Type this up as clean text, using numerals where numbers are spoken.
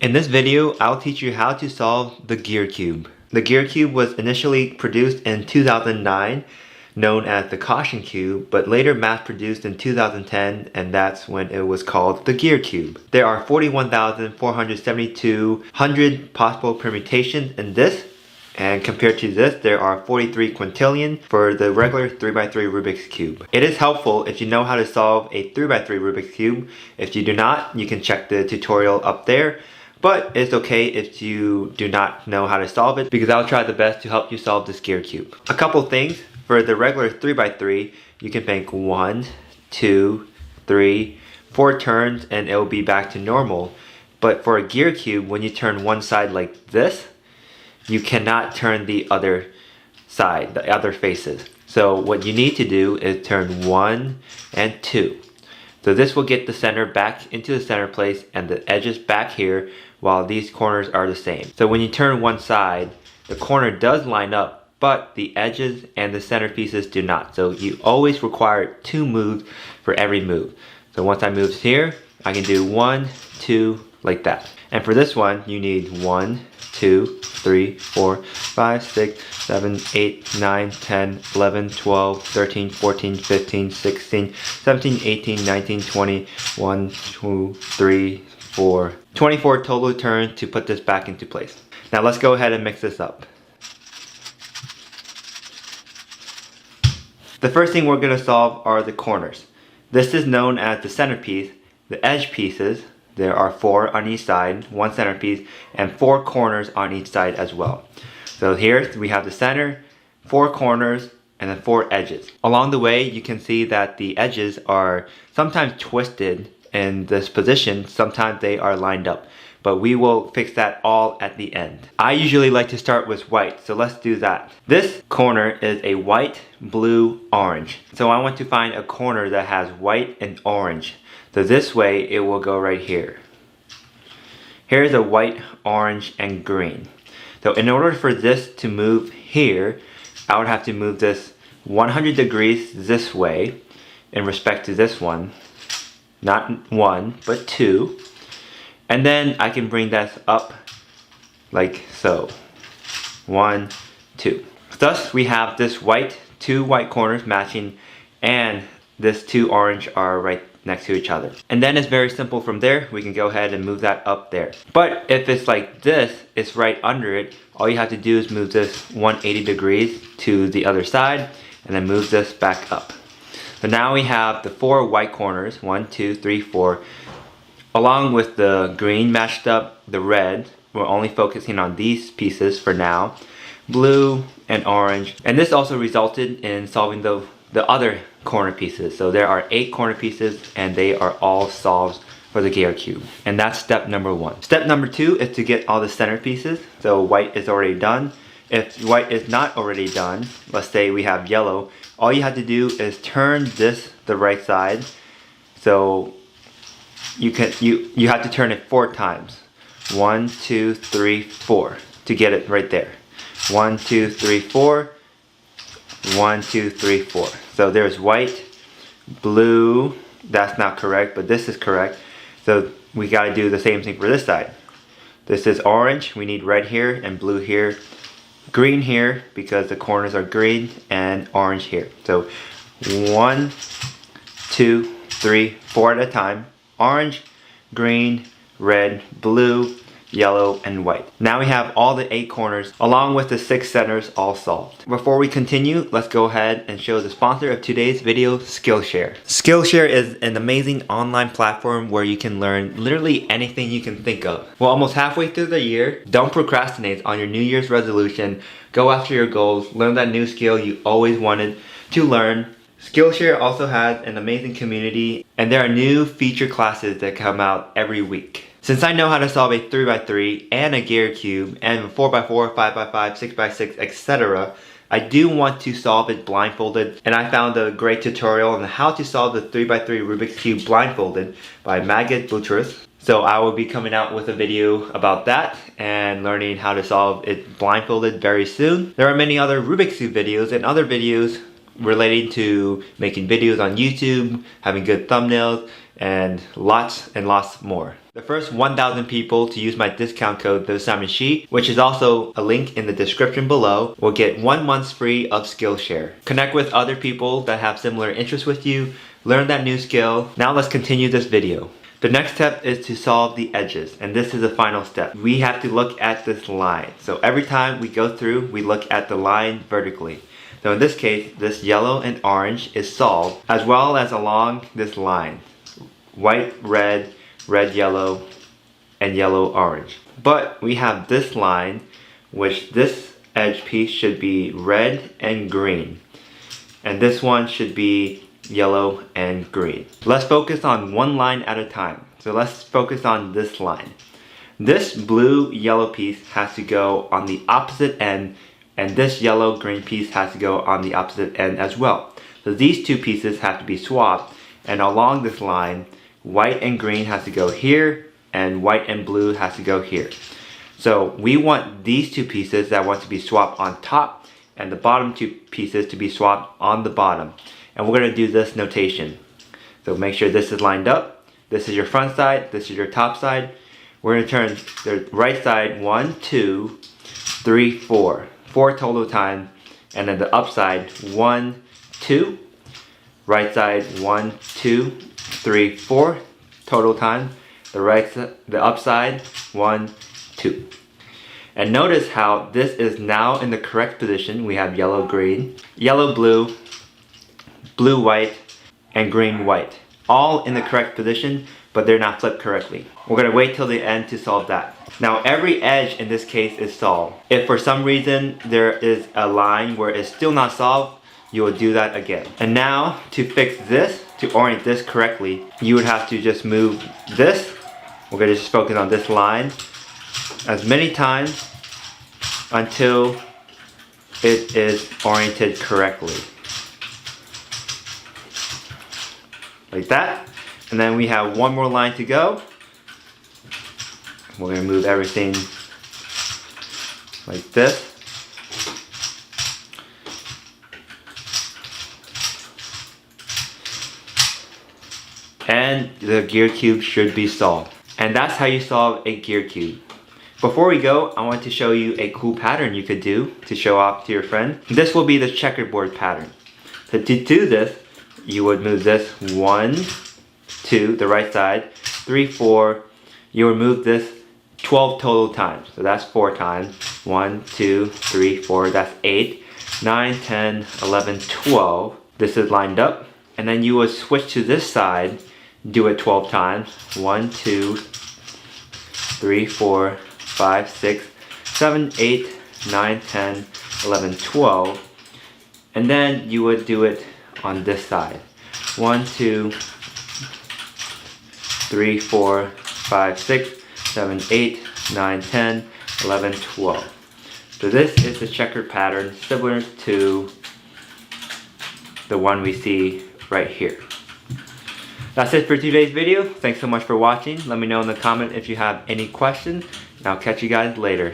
In this video, I'll teach you how to solve the gear cube. The gear cube was initially produced in 2009, known as the caution cube, but later mass produced in 2010, and that's when it was called the gear cube. There are 41,472 possible permutations in this, and compared to this, there are 43 quintillion for the regular 3x3 Rubik's Cube. It is helpful if you know how to solve a 3x3 Rubik's Cube. If you do not, you can check the tutorial up there. But it's okay if you do not know how to solve it, because I'll try the best to help you solve this gear cube. A couple things. For the regular 3x3, you can make 1, 2, 3, 4 turns and it will be back to normal. But for a gear cube, when you turn one side like this, you cannot turn the other side, the other faces. So what you need to do is turn 1 and 2. So this will get the center back into the center place and the edges back here, while these corners are the same. So when you turn one side, the corner does line up, but the edges and the center pieces do not. So you always require 2 moves for every move. So once I move here, I can do 1, 2, like that. And for this one, you need 1, 2, 3, 4, 5, 6, 7, 8, 9, 10, 11, 12, 13, 14, 15, 16, 17, 18, 19, 20, 1, 2, 3, 4. 24 total turns to put this back into place. Now let's go ahead and mix this up. The first thing we're going to solve are the corners. This is known as the centerpiece. The edge pieces, there are 4 on each side, 1 centerpiece, and 4 corners on each side as well. So here we have the center, 4 corners, and then 4 edges. Along the way, you can see that the edges are sometimes twisted in this position, sometimes they are lined up. But we will fix that all at the end. I usually like to start with white, so let's do that. This corner is a white, blue, orange. So I want to find a corner that has white and orange. So this way, it will go right here. Here's a white, orange, and green. So in order for this to move here, I would have to move this 100 degrees this way in respect to this one. Not 1, but 2. And then I can bring that up like so. 1, 2. Thus we have this white, 2 white corners matching, and this 2 orange are right next to each other. And then it's very simple from there. We can go ahead and move that up there. But if it's like this, it's right under it. All you have to do is move this 180 degrees to the other side and then move this back up. So now we have the 4 white corners, 1, 2, 3, 4. Along with the green matched up, the red, we're only focusing on these pieces for now. Blue and orange. And this also resulted in solving the other corner pieces. So there are 8 corner pieces and they are all solved for the gear cube. And that's step number 1. Step number 2 is to get all the center pieces. So white is already done. If white is not already done, let's say we have yellow, all you have to do is turn this the right side. So you have to turn it 4 times. 1, 2, 3, 4 to get it right there. 1, 2, 3, 4. 1, 2, 3, 4. So there's white, blue, that's not correct, but this is correct. So we gotta do the same thing for this side. This is orange, we need red here and blue here. Green here because the corners are green, and orange here. So 1, 2, 3, 4 at a time. Orange, green, red, blue, yellow, and white. Now we have all the 8 corners along with the 6 centers all solved. Before we continue, let's go ahead and show the sponsor of today's video, Skillshare. Skillshare is an amazing online platform where you can learn literally anything you can think of. Well, almost halfway through the year, don't procrastinate on your New Year's resolution. Go after your goals, learn that new skill you always wanted to learn. Skillshare also has an amazing community, and there are new feature classes that come out every week. Since I know how to solve a 3x3 and a gear cube and a 4x4, 5x5, 6x6, etc., I do want to solve it blindfolded, and I found a great tutorial on how to solve the 3x3 Rubik's Cube blindfolded by Maggot Buttress. So I will be coming out with a video about that and learning how to solve it blindfolded very soon. There are many other Rubik's Cube videos and other videos relating to making videos on YouTube, having good thumbnails, and lots more. The first 1,000 people to use my discount code TheSimonShi, which is also a link in the description below, will get 1 month free of Skillshare. Connect with other people that have similar interests with you, learn that new skill. Now let's continue this video. The next step is to solve the edges, and this is the final step. We have to look at this line. So every time we go through, we look at the line vertically. So in this case, this yellow and orange is solved, as well as along this line. White, red, red, yellow, and yellow, orange. But we have this line, which this edge piece should be red and green. And this one should be yellow and green. Let's focus on one line at a time. So let's focus on this line. This blue yellow piece has to go on the opposite end, and this yellow green piece has to go on the opposite end as well. So these two pieces have to be swapped, and along this line, white and green has to go here, and white and blue has to go here. So we want these two pieces that want to be swapped on top, and the bottom two pieces to be swapped on the bottom. And we're going to do this notation. So make sure this is lined up. This is your front side, this is your top side. We're going to turn the right side 1, 2, 3, 4. 4 total times. And then the upside 1, 2. Right side 1, 2, 3, 4 total time. The upside 1, 2. And notice how this is now in the correct position. We have yellow, green, yellow, blue, blue, white, and green, white. All in the correct position, but they're not flipped correctly. We're gonna wait till the end to solve that. Now every edge in this case is solved. If for some reason there is a line where it's still not solved, you will do that again. And now to fix this, to orient this correctly, you would have to just move this. We're gonna just focus on this line as many times until it is oriented correctly. Like that. And then we have one more line to go. We're gonna move everything like this. And the gear cube should be solved. And that's how you solve a gear cube. Before we go, I want to show you a cool pattern you could do to show off to your friend. This will be the checkerboard pattern. So to do this, you would move this 1, 2, the right side, 3, 4. You would move this 12 total times. So that's 4 times. 1, 2, 3, 4, that's 8, 9, 10, 11, 12. This is lined up. And then you would switch to this side, do it 12 times. 1, 2, 3, 4, 5, 6, 7, 8, 9, 10, 11, 12. And then you would do it on this side. 1, 2, 3, 4, 5, 6, 7, 8, 9, 10, 11, 12. So this is the checkered pattern similar to the one we see right here. That's it for today's video. Thanks so much for watching. Let me know in the comment if you have any questions, and I'll catch you guys later.